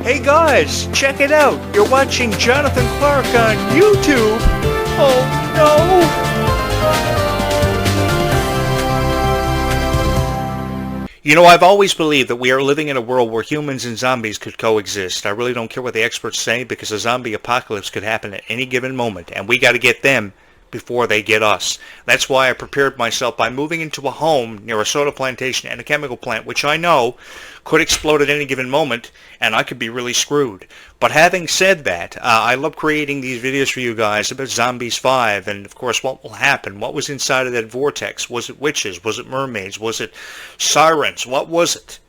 Hey guys, check it out. You're watching Jonathan Clarke on YouTube. Oh no. You know, I've always believed that we are living in a world where humans and zombies could coexist. I really don't care what the experts say because a zombie apocalypse could happen at any given moment, and we got to get them before they get us. That's why I prepared myself by moving into a home near a soda plantation and a chemical plant, which I know could explode at any given moment, and I could be really screwed. But having said that, I love creating these videos for you guys about Zombies 5, and of course what will happen. What was inside of that vortex? Was it witches? Was it mermaids? Was it sirens? What was it?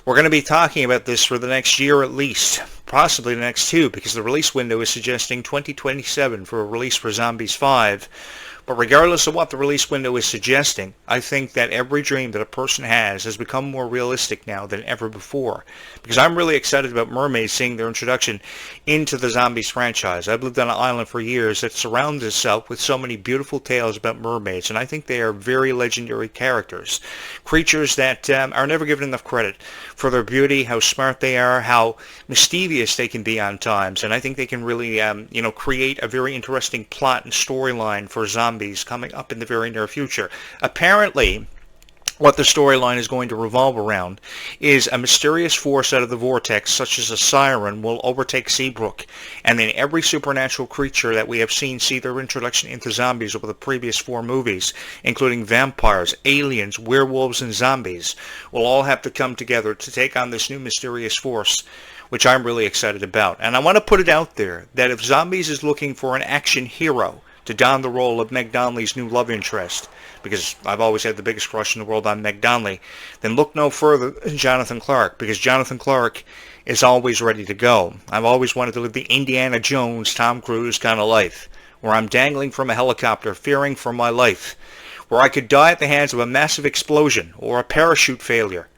We're going to be talking about this for the next year at least, possibly the next two, because the release window is suggesting 2027 for a release for Zombies 5. But regardless of what the release window is suggesting, I think that every dream that a person has become more realistic now than ever before. Because I'm really excited about mermaids seeing their introduction into the Zombies franchise. I've lived on an island for years that surrounds itself with so many beautiful tales about mermaids, and I think they are very legendary characters. Creatures that are never given enough credit for their beauty, how smart they are, how mischievous they can be on times, and I think they can really create a very interesting plot and storyline for zombies coming up in the very near future. Apparently, what the storyline is going to revolve around is a mysterious force out of the vortex, such as a siren, will overtake Seabrook, and then every supernatural creature that we have seen see their introduction into zombies over the previous 4 movies, including vampires, aliens, werewolves, and zombies, will all have to come together to take on this new mysterious force, which I'm really excited about. And I want to put it out there that if Zombies is looking for an action hero to don the role of Meg Donnelly's new love interest, because I've always had the biggest crush in the world on Meg Donnelly, then look no further than Jonathan Clarke, because Jonathan Clarke is always ready to go. I've always wanted to live the Indiana Jones, Tom Cruise kind of life, where I'm dangling from a helicopter, fearing for my life, where I could die at the hands of a massive explosion or a parachute failure.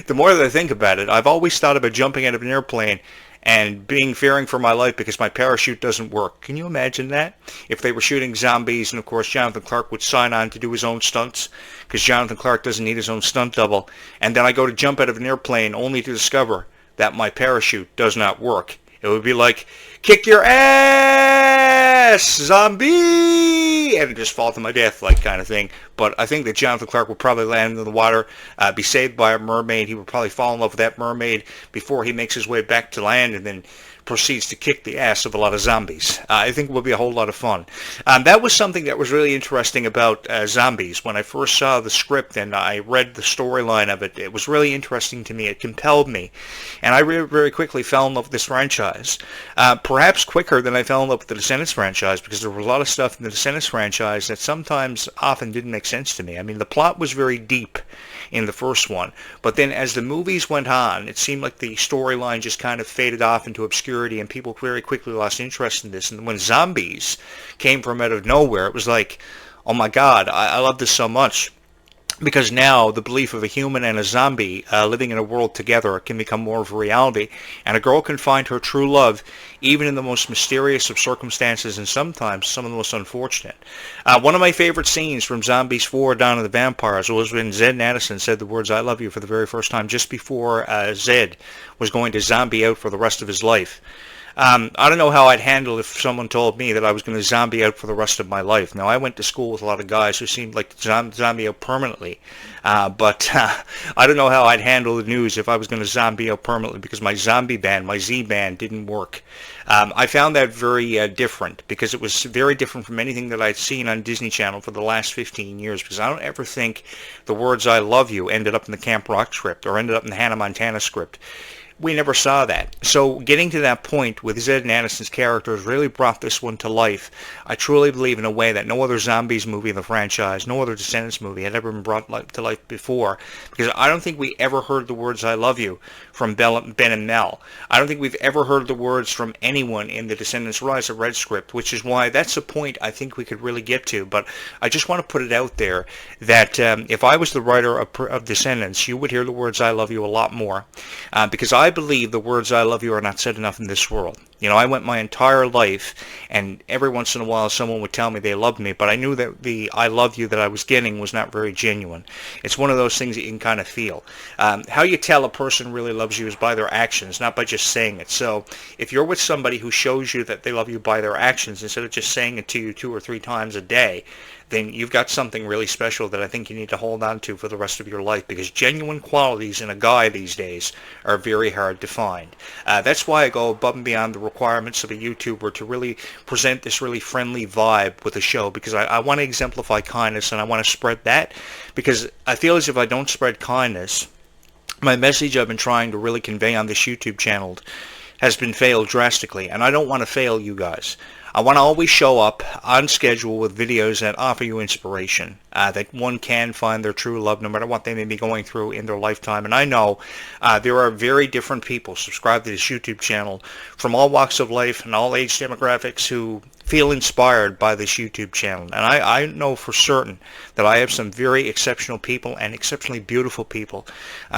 The more that I think about it, I've always thought about jumping out of an airplane and fearing for my life because my parachute doesn't work. Can you imagine that? If they were shooting zombies, and of course Jonathan Clarke would sign on to do his own stunts, because Jonathan Clarke doesn't need his own stunt double, and then I go to jump out of an airplane only to discover that my parachute does not work. It would be like, kick your ass, zombie, and just fall to my death, like kind of thing. But I think that Jonathan Clarke would probably land in the water, be saved by a mermaid. He would probably fall in love with that mermaid before he makes his way back to land, and then proceeds to kick the ass of a lot of zombies. I think it will be a whole lot of fun. That was something that was really interesting about Zombies. When I first saw the script and I read the storyline of it, it was really interesting to me. It compelled me. And I very quickly fell in love with this franchise. Perhaps quicker than I fell in love with the Descendants franchise, because there was a lot of stuff in the Descendants franchise that sometimes often didn't make sense to me. I mean, the plot was very deep in the first one, but then as the movies went on, it seemed like the storyline just kind of faded off into obscurity, and people very quickly lost interest in this. And when Zombies came from out of nowhere, it was like, oh my god, I love this so much. Because now the belief of a human and a zombie living in a world together can become more of a reality, and a girl can find her true love even in the most mysterious of circumstances, and sometimes some of the most unfortunate. One of my favorite scenes from Zombies 4, Dawn of the Vampires, was when Zed and Addison said the words "I love you" for the very first time, just before Zed was going to zombie out for the rest of his life. I don't know how I'd handle if someone told me that I was going to zombie out for the rest of my life. Now, I went to school with a lot of guys who seemed like zombie out permanently, but I don't know how I'd handle the news if I was going to zombie out permanently, because my zombie band, my Z band, didn't work. I found that very different, because it was very different from anything that I'd seen on Disney Channel for the last 15 years, because I don't ever think the words "I love you" ended up in the Camp Rock script or ended up in the Hannah Montana script. We never saw that. So getting to that point with Zed and Addison's characters really brought this one to life. I truly believe in a way that no other Zombies movie in the franchise, no other Descendants movie had ever been brought to life before. Because I don't think we ever heard the words "I love you" from Ben and Mel. I don't think we've ever heard the words from anyone in the Descendants Rise of Red script, which is why that's a point I think we could really get to. But I just want to put it out there that if I was the writer of Descendants, you would hear the words "I love you" a lot more. Because I believe the words "I love you" are not said enough in this world. You know, I went my entire life, and every once in a while someone would tell me they loved me, but I knew that the I love you that I was getting was not very genuine. It's one of those things that you can kind of feel. How you tell a person really loves you is by their actions, not by just saying it. So if you're with somebody who shows you that they love you by their actions instead of just saying it to you 2 or 3 times a day, then you've got something really special that I think you need to hold on to for the rest of your life, because genuine qualities in a guy these days are very hard to find. That's why I go above and beyond the requirements of a YouTuber to really present this really friendly vibe with the show, because I want to exemplify kindness, and I want to spread that, because I feel as if I don't spread kindness, my message I've been trying to really convey on this YouTube channel has been failed drastically, and I don't want to fail you guys. I want to always show up on schedule with videos that offer you inspiration, that one can find their true love no matter what they may be going through in their lifetime. And I know there are very different people subscribed to this YouTube channel from all walks of life and all age demographics who feel inspired by this YouTube channel. And I know for certain that I have some very exceptional people and exceptionally beautiful people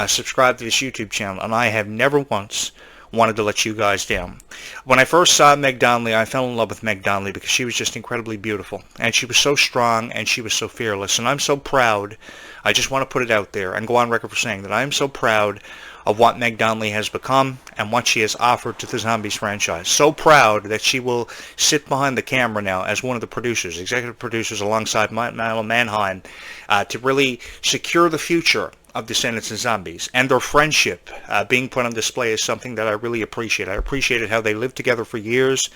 subscribed to this YouTube channel, and I have never once wanted to let you guys down. When I first saw Meg Donnelly, I fell in love with Meg Donnelly because she was just incredibly beautiful, and she was so strong, and she was so fearless. And I'm so proud, I just want to put it out there and go on record for saying that I'm so proud of what Meg Donnelly has become and what she has offered to the Zombies franchise. So proud that she will sit behind the camera now as one of the producers, executive producers, alongside Milo Manheim, to really secure the future of Descendants and Zombies. And their friendship being put on display is something that I really appreciate. I appreciated how they lived together for years.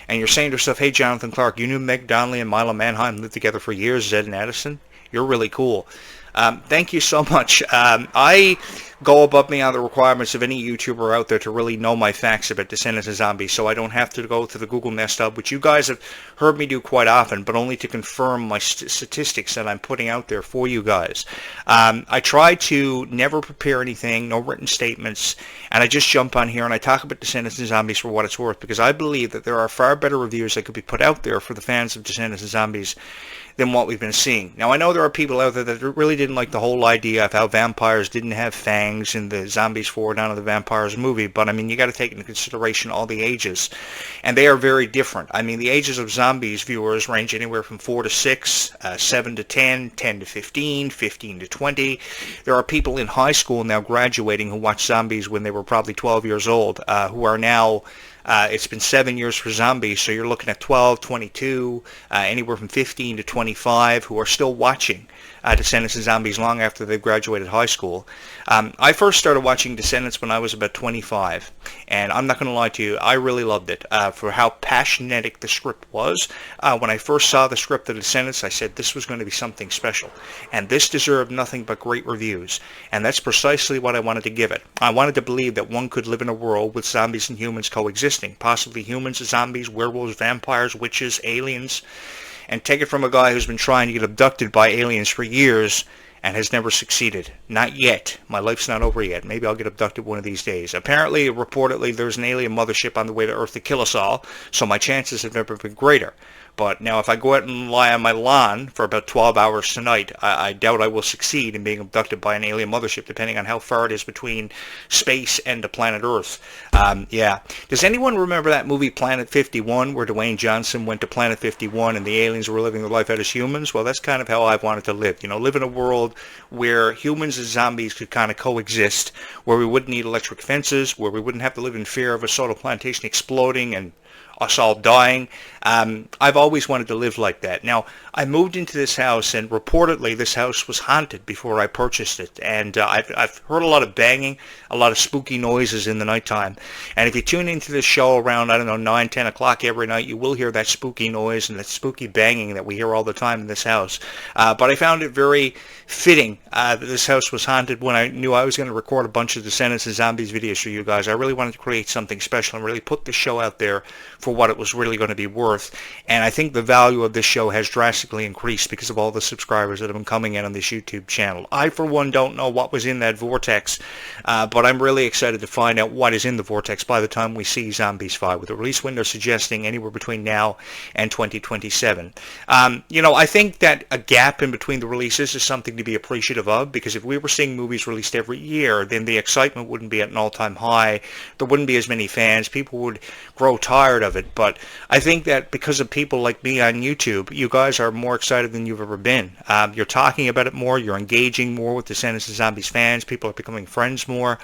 And you're saying to yourself, hey, Jonathan Clarke, you knew Meg Donnelly and Milo Manheim lived together for years, Zed and Addison? You're really cool. Thank you so much. I go above and beyond the requirements of any YouTuber out there to really know my facts about Descendants and Zombies, so I don't have to go to the Google Nest Hub, which you guys have heard me do quite often, but only to confirm my statistics that I'm putting out there for you guys. I try to never prepare anything, no written statements, and I just jump on here and I talk about Descendants and Zombies for what it's worth, because I believe that there are far better reviews that could be put out there for the fans of Descendants and Zombies than what we've been seeing. Now, I know there are people out there that really didn't like the whole idea of how vampires didn't have fangs in the Zombies 4 Dawn of the Vampires movie, but I mean, you got to take into consideration all the ages, and they are very different. I mean, the ages of Zombies viewers range anywhere from 4 to 6, 7 to 10, 10 to 15, 15 to 20. There are people in high school now graduating who watched Zombies when they were probably 12 years old, who are now it's been 7 years for Zombies, so you're looking at 12, 22, anywhere from 15 to 25 who are still watching Descendants and Zombies long after they've graduated high school. I first started watching Descendants when I was about 25, and I'm not going to lie to you, I really loved it for how passionate the script was. When I first saw the script of Descendants, I said this was going to be something special, and this deserved nothing but great reviews, and that's precisely what I wanted to give it. I wanted to believe that one could live in a world with zombies and humans coexisting, possibly humans, zombies, werewolves, vampires, witches, aliens, and take it from a guy who's been trying to get abducted by aliens for years and has never succeeded. Not yet. My life's not over yet. Maybe I'll get abducted one of these days. Apparently, reportedly, there's an alien mothership on the way to Earth to kill us all, so my chances have never been greater. But now if I go out and lie on my lawn for about 12 hours tonight, I doubt I will succeed in being abducted by an alien mothership, depending on how far it is between space and the planet Earth. Yeah. Does anyone remember that movie Planet 51, where Dwayne Johnson went to Planet 51 and the aliens were living their life out as humans? Well, that's kind of how I've wanted to live. You know, live in a world where humans and zombies could kind of coexist, where we wouldn't need electric fences, where we wouldn't have to live in fear of a soda plantation exploding and us all dying. I've always wanted to live like that. Now, I moved into this house, and reportedly this house was haunted before I purchased it. And I've heard a lot of banging, a lot of spooky noises in the nighttime. And if you tune into this show around, I don't know, 9, 10 o'clock every night, you will hear that spooky noise and that spooky banging that we hear all the time in this house. But I found it very fitting that this house was haunted when I knew I was going to record a bunch of Descendants and Zombies videos for you guys. I really wanted to create something special and really put the show out there for what it was really going to be worth. And I think the value of this show has drastically drastically increased because of all the subscribers that have been coming in on this YouTube channel. I, for one, don't know what was in that vortex, but I'm really excited to find out what is in the vortex by the time we see Zombies 5, with the release window suggesting anywhere between now and 2027. I think that a gap in between the releases is something to be appreciative of, because if we were seeing movies released every year, then the excitement wouldn't be at an all-time high. There wouldn't be as many fans. People would grow tired of it. But I think that because of people like me on YouTube, you guys are more excited than you've ever been. You're talking about it more. You're engaging more with Descendants and Zombies fans. People are becoming friends more.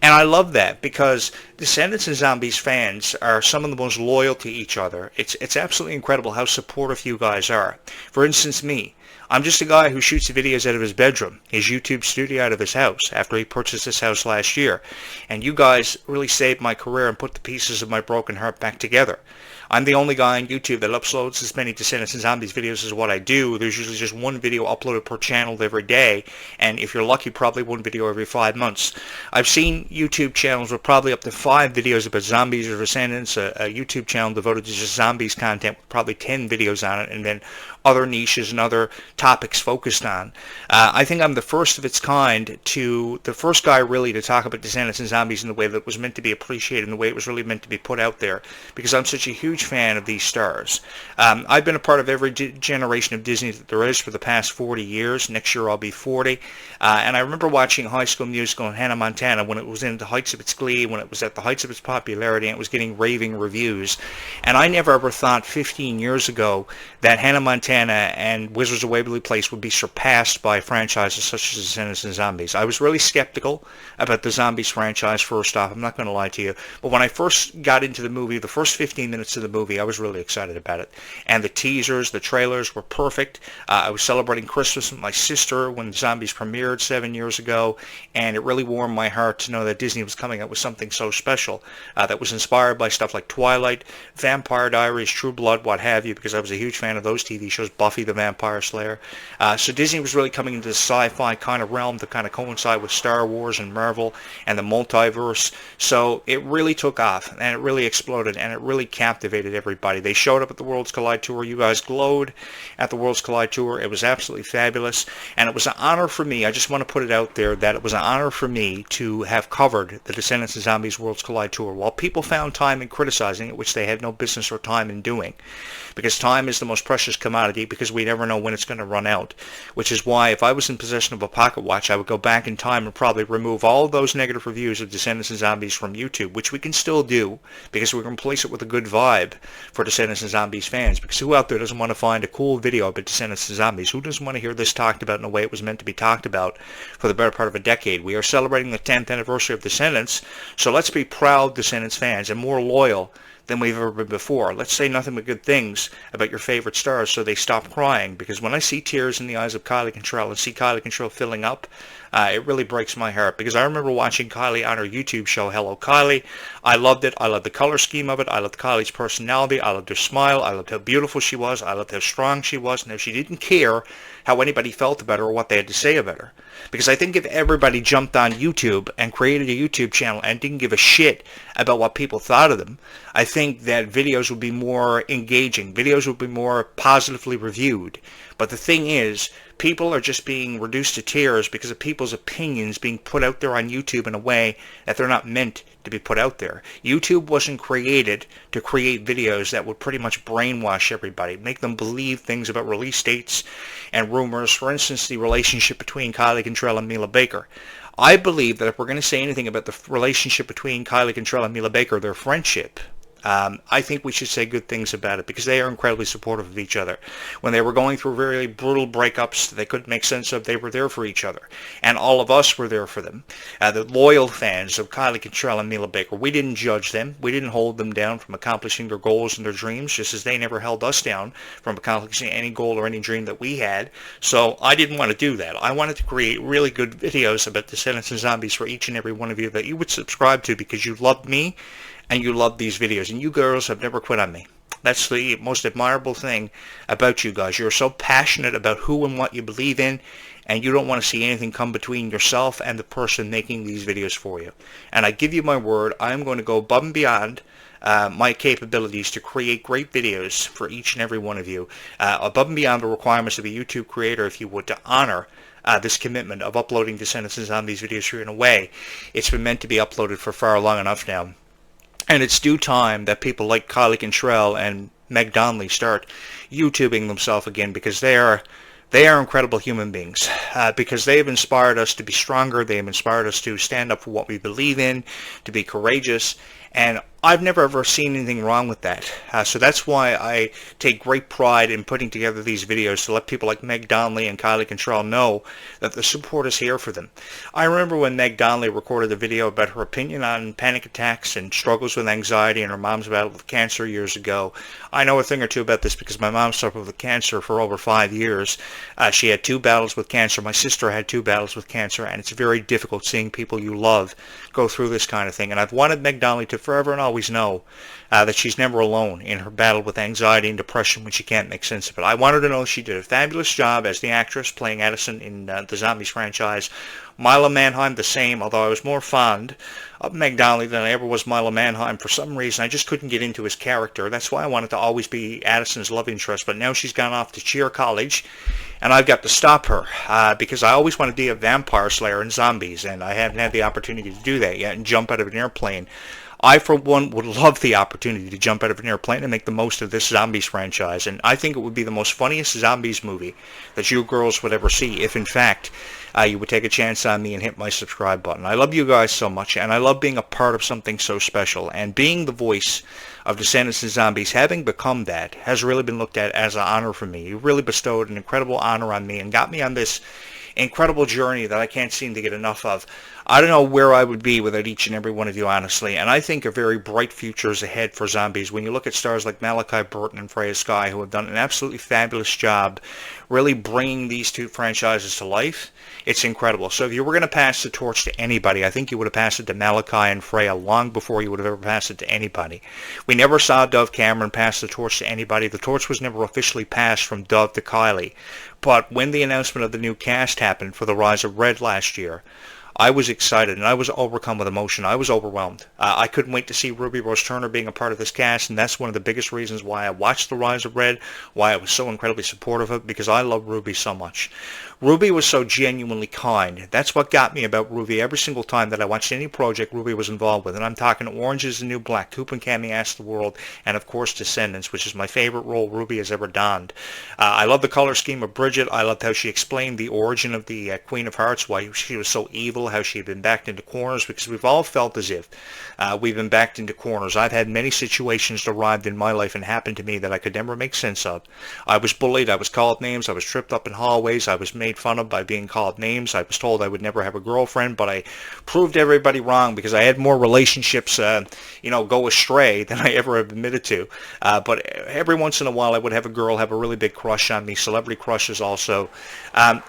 And I love that, because Descendants and Zombies fans are some of the most loyal to each other. It's absolutely incredible how supportive you guys are. For instance, me. I'm just a guy who shoots videos out of his bedroom, his YouTube studio out of his house, after he purchased this house last year. And you guys really saved my career and put the pieces of my broken heart back together. I'm the only guy on YouTube that uploads as many Descendants and Zombies videos as what I do. There's usually just one video uploaded per channel every day, and if you're lucky, probably one video every 5 months. I've seen YouTube channels with probably up to 5 videos about zombies or Descendants, a YouTube channel devoted to just zombies content with probably 10 videos on it, and then other niches and other topics focused on. I think I'm the first of its kind, the first guy really to talk about Descendants and Zombies in the way that it was meant to be appreciated, in the way it was really meant to be put out there, because I'm such a huge fan of these stars. I've been a part of every generation of Disney that there is for the past 40 years. Next year I'll be 40. And I remember watching High School Musical and Hannah Montana when it was in the heights of its glee, when it was at the heights of its popularity, and it was getting raving reviews. And I never ever thought 15 years ago that Hannah Montana and Wizards of Waverly Place would be surpassed by franchises such as Descendants and Zombies. I was really skeptical about the Zombies franchise first off, I'm not going to lie to you. But when I first got into the movie, the first 15 minutes of the movie, I was really excited about it. And the teasers, the trailers were perfect. I was celebrating Christmas with my sister when Zombies premiered 7 years ago, and it really warmed my heart to know that Disney was coming out with something so special that was inspired by stuff like Twilight, Vampire Diaries, True Blood, what have you, because I was a huge fan of those TV shows, Buffy the Vampire Slayer. So Disney was really coming into the sci-fi kind of realm to kind of coincide with Star Wars and Marvel and the multiverse. So it really took off, and it really exploded, and it really captivated everybody. They showed up at the Worlds Collide Tour. You guys glowed at the Worlds Collide Tour. It was absolutely fabulous, and it was an honor for me. I just want to put it out there that it was an honor for me to have covered the Descendants and Zombies Worlds Collide Tour. While people found time in criticizing it, which they had no business or time in doing, because time is the most precious commodity, because we never know when it's going to run out, which is why if I was in possession of a pocket watch, I would go back in time and probably remove all those negative reviews of Descendants and Zombies from YouTube, which we can still do, because we can replace it with a good vibe for Descendants and Zombies fans, because who out there doesn't want to find a cool video about Descendants and Zombies? Who doesn't want to hear this talked about in the way it was meant to be talked about for the better part of a decade? We are celebrating the 10th anniversary of Descendants, so let's be proud Descendants fans and more loyal than we've ever been before. Let's say nothing but good things about your favorite stars so they stop crying, because when I see tears in the eyes of Kylie Cantrell and see Kylie Cantrell filling up, it really breaks my heart, because I remember watching Kylie on her YouTube show, Hello Kylie. I loved it. I loved the color scheme of it. I loved Kylie's personality. I loved her smile. I loved how beautiful she was. I loved how strong she was, and how she didn't care how anybody felt about her or what they had to say about her. Because I think if everybody jumped on YouTube and created a YouTube channel and didn't give a shit about what people thought of them, I think that videos would be more engaging. Videos would be more positively reviewed. But the thing is, people are just being reduced to tears because of people's opinions being put out there on YouTube in a way that they're not meant to be put out there. YouTube wasn't created to create videos that would pretty much brainwash everybody, make them believe things about release dates and rumors. For instance, the relationship between Kylie Cantrell and Mila Baker. I believe that if we're going to say anything about the relationship between Kylie Cantrell and Mila Baker, their friendship, I think we should say good things about it, because they are incredibly supportive of each other. When they were going through very brutal breakups that they couldn't make sense of, they were there for each other. And all of us were there for them. The loyal fans of Kylie Cantrell and Mila Baker, we didn't judge them. We didn't hold them down from accomplishing their goals and their dreams, just as they never held us down from accomplishing any goal or any dream that we had. So I didn't want to do that. I wanted to create really good videos about Descendants and Zombies for each and every one of you that you would subscribe to, because you loved me and you love these videos, and you girls have never quit on me. That's the most admirable thing about you guys. You're so passionate about who and what you believe in, and you don't want to see anything come between yourself and the person making these videos for you. And I give you my word, I'm going to go above and beyond my capabilities to create great videos for each and every one of you, above and beyond the requirements of a YouTube creator, if you would, to honor this commitment of uploading Descendants and Zombies videos for you. In a way, it's been meant to be uploaded for far long enough now. And it's due time that people like Clarke and Meg Donnelly start YouTubing themselves again, because they are incredible human beings, because they have inspired us to be stronger. They have inspired us to stand up for what we believe in, to be courageous, and I've never ever seen anything wrong with that. So that's why I take great pride in putting together these videos, to let people like Meg Donnelly and Clarke know that the support is here for them. I remember when Meg Donnelly recorded a video about her opinion on panic attacks and struggles with anxiety and her mom's battle with cancer years ago. I know a thing or two about this because my mom suffered with cancer for over 5 years. She had 2 battles with cancer. My sister had 2 battles with cancer, and it's very difficult seeing people you love go through this kind of thing. And I've wanted Meg Donnelly to forever and always know that she's never alone in her battle with anxiety and depression when she can't make sense of it. I want her to know she did a fabulous job as the actress playing Addison in the Zombies franchise. Mila Manheim the same, although I was more fond of Meg Donnelly than I ever was Mila Manheim. For some reason, I just couldn't get into his character. That's why I wanted to always be Addison's love interest, but now she's gone off to cheer college, and I've got to stop her, because I always want to be a vampire slayer in Zombies, and I haven't had the opportunity to do that yet and jump out of an airplane. I, for one, would love the opportunity to jump out of an airplane and make the most of this Zombies franchise, and I think it would be the most funniest Zombies movie that you girls would ever see if, in fact, you would take a chance on me and hit my subscribe button. I love you guys so much, and I love being a part of something so special, and being the voice of Descendants and Zombies, having become that, has really been looked at as an honor for me. You really bestowed an incredible honor on me and got me on this incredible journey that I can't seem to get enough of. I don't know where I would be without each and every one of you, honestly, and I think a very bright future is ahead for Zombies when you look at stars like Malachi Burton and Freya Skye, who have done an absolutely fabulous job really bringing these 2 franchises to life. It's incredible. So if you were going to pass the torch to anybody, I think you would have passed it to Malachi and Freya long before you would have ever passed it to anybody. We never saw Dove Cameron pass the torch to anybody. The torch was never officially passed from Dove to Kylie. But when the announcement of the new cast happened for The Rise of Red last year, I was excited, and I was overcome with emotion. I was overwhelmed. I couldn't wait to see Ruby Rose Turner being a part of this cast, and that's one of the biggest reasons why I watched The Rise of Red, why I was so incredibly supportive of it, because I love Ruby so much. Ruby was so genuinely kind. That's what got me about Ruby every single time that I watched any project Ruby was involved with. And I'm talking Orange is the New Black, Coop and Cammy Ask the World, and of course Descendants, which is my favorite role Ruby has ever donned. I love the color scheme of Bridget. I loved how she explained the origin of the Queen of Hearts, why she was so evil, how she had been backed into corners, because we've all felt as if we've been backed into corners. I've had many situations arrived in my life and happened to me that I could never make sense of. I was bullied, I was called names, I was tripped up in hallways, I was made fun of by being called names. I was told I would never have a girlfriend, but I proved everybody wrong because I had more relationships, go astray than I ever have admitted to. But every once in a while I would have a girl have a really big crush on me, celebrity crushes also. I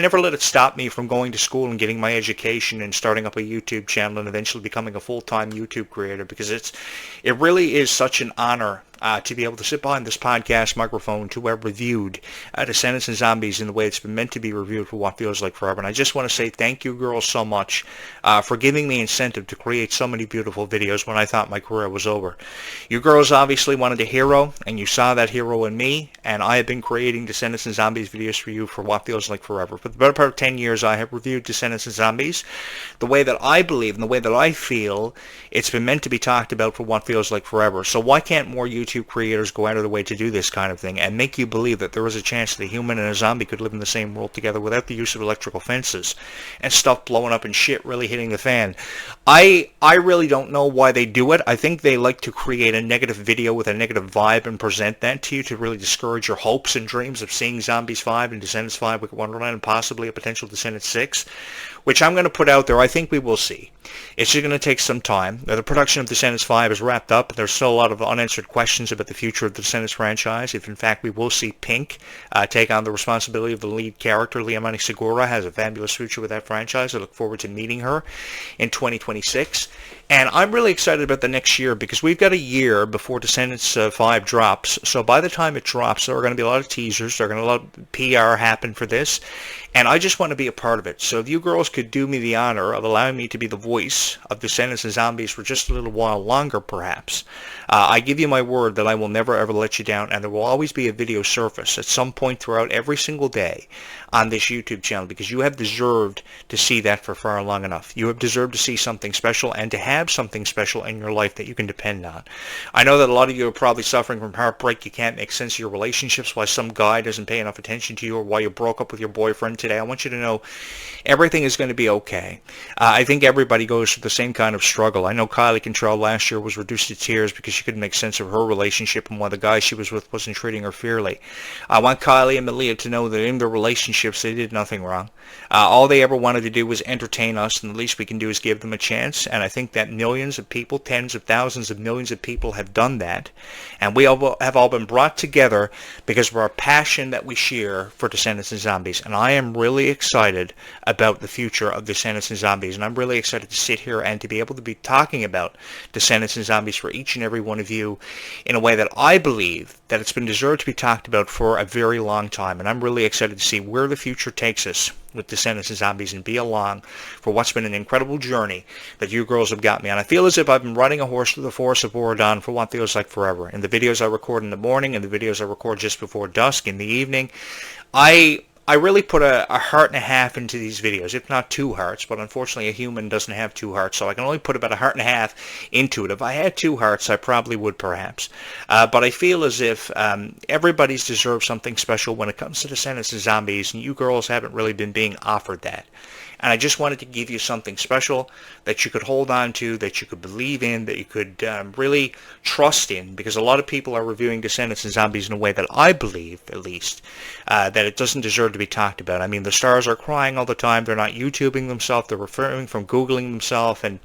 never let it stop me from going to school and getting my education and starting up a YouTube channel and eventually becoming a full-time YouTube creator, because it really is such an honor to be able to sit behind this podcast microphone to have reviewed Descendants and Zombies in the way it's been meant to be reviewed for what feels like forever. And I just want to say thank you, girls, so much for giving me incentive to create so many beautiful videos when I thought my career was over. You girls obviously wanted a hero, and you saw that hero in me, and I have been creating Descendants and Zombies videos for you for what feels like forever. For the better part of 10 years, I have reviewed Descendants and Zombies the way that I believe and the way that I feel it's been meant to be talked about for what feels like forever. So why can't more YouTube creators go out of their way to do this kind of thing and make you believe that there is a chance that a human and a zombie could live in the same world together without the use of electrical fences and stuff blowing up and shit really hitting the fan? I really don't know why they do it. I think they like to create a negative video with a negative vibe and present that to you to really discourage your hopes and dreams of seeing Zombies 5 and Descendants 5 with Wonderland and possibly a potential Descendants 6, which I'm going to put out there. I think we will see. It's just going to take some time. The production of Descendants 5 is wrapped up. There's still a lot of unanswered questions about the future of the Descendants franchise. If, in fact, we will see Pink take on the responsibility of the lead character, Liamani Segura, has a fabulous future with that franchise. I look forward to meeting her in 2026. And I'm really excited about the next year because we've got a year before Descendants 5 drops. So by the time it drops, there are going to be a lot of teasers. There are going to be a lot of PR happen for this. And I just want to be a part of it. So if you girls could do me the honor of allowing me to be the voice of Descendants and Zombies for just a little while longer, perhaps, I give you my word that I will never ever let you down, and there will always be a video surface at some point throughout every single day on this YouTube channel, because you have deserved to see that for far long enough. You have deserved to see something special and to have something special in your life that you can depend on. I know that a lot of you are probably suffering from heartbreak. You can't make sense of your relationships, why some guy doesn't pay enough attention to you, or why you broke up with your boyfriend today. I want you to know everything is going to be okay. I think everybody goes through the same kind of struggle. I know Kylie Cantrell last year was reduced to tears because she couldn't make sense of her relationship and why the guy she was with wasn't treating her fairly. I want Kylie and Malia to know that in their relationships they did nothing wrong. All they ever wanted to do was entertain us, and the least we can do is give them a chance. And I think that millions of people, tens of thousands of millions of people have done that. And we have all been brought together because of our passion that we share for Descendants and Zombies. And I am really excited about the future of Descendants and Zombies. And I'm really excited to sit here and to be able to be talking about Descendants and Zombies for each and every one of you in a way that I believe that it's been deserved to be talked about for a very long time. And I'm really excited to see where the future takes us with Descendants and Zombies and be along for what's been an incredible journey that you girls have got me on. I feel as if I've been riding a horse through the forest of Oregon for what feels like forever. In the videos I record in the morning and the videos I record just before dusk in the evening, I really put a heart and a half into these videos, if not 2 hearts, but unfortunately a human doesn't have 2 hearts, so I can only put about a heart and a half into it. If I had 2 hearts, I probably would, perhaps. But I feel as if everybody's deserved something special when it comes to Descendants and Zombies, and you girls haven't really been being offered that. And I just wanted to give you something special that you could hold on to, that you could believe in, that you could really trust in, because a lot of people are reviewing Descendants and Zombies in a way that I believe, at least, that it doesn't deserve to be talked about. I mean, the stars are crying all the time. They're not YouTubing themselves. They're referring from Googling themselves, and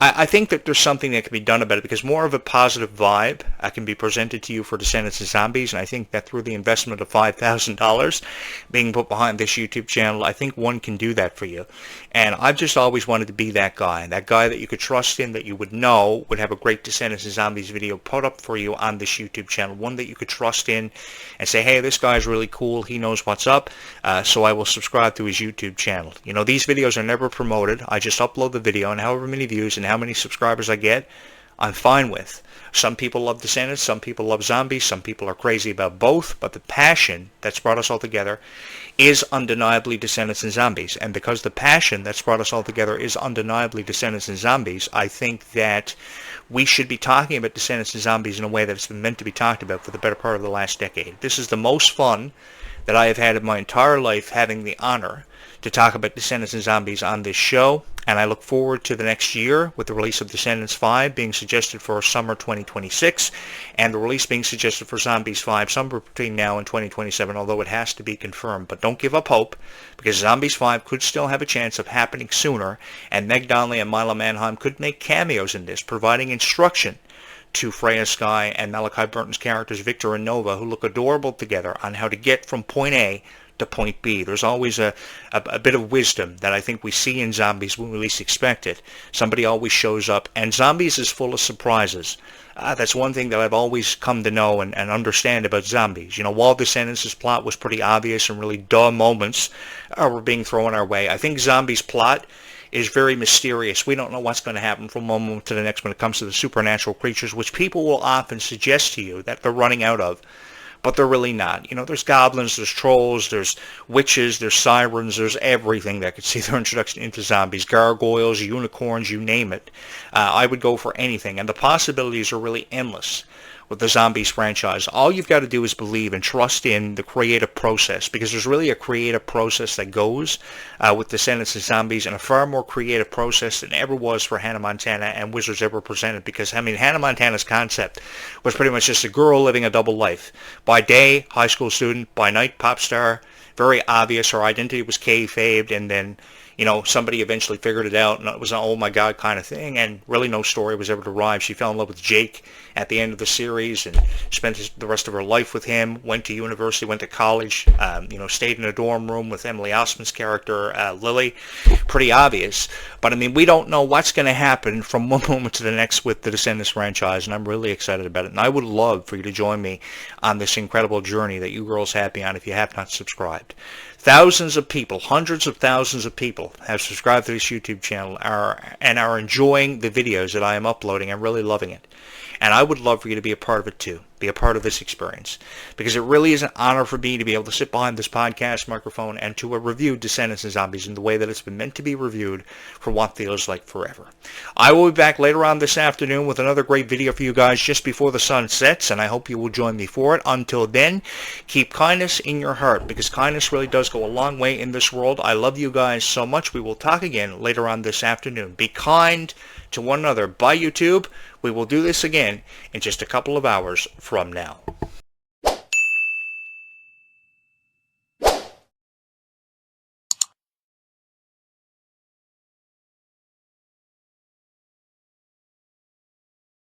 I think that there's something that can be done about it, because more of a positive vibe can be presented to you for Descendants and Zombies, and I think that through the investment of $5,000 being put behind this YouTube channel, I think one can do that for you. And I've just always wanted to be that guy that you could trust in, that you would know would have a great Descendants and Zombies video put up for you on this YouTube channel, one that you could trust in and say, hey, this guy's really cool, he knows what's up, so I will subscribe to his YouTube channel. You know, these videos are never promoted. I just upload the video, and however many views and how many subscribers I get, I'm fine with. Some people love Descendants, some people love Zombies, some people are crazy about both, but the passion that's brought us all together is undeniably Descendants and Zombies. And because the passion that's brought us all together is undeniably Descendants and Zombies, I think that we should be talking about Descendants and Zombies in a way that it's been meant to be talked about for the better part of the last decade. This is the most fun that I have had in my entire life, having the honor to talk about Descendants and Zombies on this show, and I look forward to the next year with the release of Descendants 5 being suggested for summer 2026, and the release being suggested for Zombies 5 somewhere between now and 2027, although it has to be confirmed. But don't give up hope, because Zombies 5 could still have a chance of happening sooner, and Meg Donnelly and Mila Manheim could make cameos in this, providing instruction to Freya Skye and Malachi Burton's characters Victor and Nova, who look adorable together, on how to get from point A to point B. There's always a bit of wisdom that I think we see in Zombies when we least expect it. Somebody always shows up, and Zombies is full of surprises. That's one thing that I've always come to know and understand about Zombies. You know, while Descendants' plot was pretty obvious and really dull moments were being thrown our way, I think Zombies' plot is very mysterious. We don't know what's going to happen from one moment to the next when it comes to the supernatural creatures, which people will often suggest to you that they're running out of, but they're really not. You know, there's goblins, there's trolls, there's witches, there's sirens, there's everything that could see their introduction into Zombies. Gargoyles, unicorns, you name it. I would go for anything, and the possibilities are really endless with the Zombies franchise. All you've got to do is believe and trust in the creative process, because there's really a creative process that goes with Descendants and Zombies, and a far more creative process than ever was for Hannah Montana and Wizards ever presented. Because, I mean, Hannah Montana's concept was pretty much just a girl living a double life. By day, high school student. By night, pop star. Very obvious. Her identity was kayfabed, and then, you know, somebody eventually figured it out, and it was an oh my god kind of thing, and really no story was ever derived. She fell in love with Jake at the end of the series and spent the rest of her life with him, went to university, went to college, you know, stayed in a dorm room with Emily Osment's character, Lily. Pretty obvious. But, I mean, we don't know what's going to happen from one moment to the next with the Descendants franchise, and I'm really excited about it. And I would love for you to join me on this incredible journey that you girls have me on if you have not subscribed. Thousands of people, hundreds of thousands of people have subscribed to this YouTube channel and are enjoying the videos that I am uploading and really loving it. And I would love for you to be a part of it too, be a part of this experience, because it really is an honor for me to be able to sit behind this podcast microphone and to review Descendants and Zombies in the way that it's been meant to be reviewed for what feels like forever. I will be back later on this afternoon with another great video for you guys just before the sun sets, and I hope you will join me for it. Until then, keep kindness in your heart, because kindness really does go a long way in this world. I love you guys so much. We will talk again later on this afternoon. Be kind to one another. Bye, YouTube. We will do this again in just a couple of hours from now.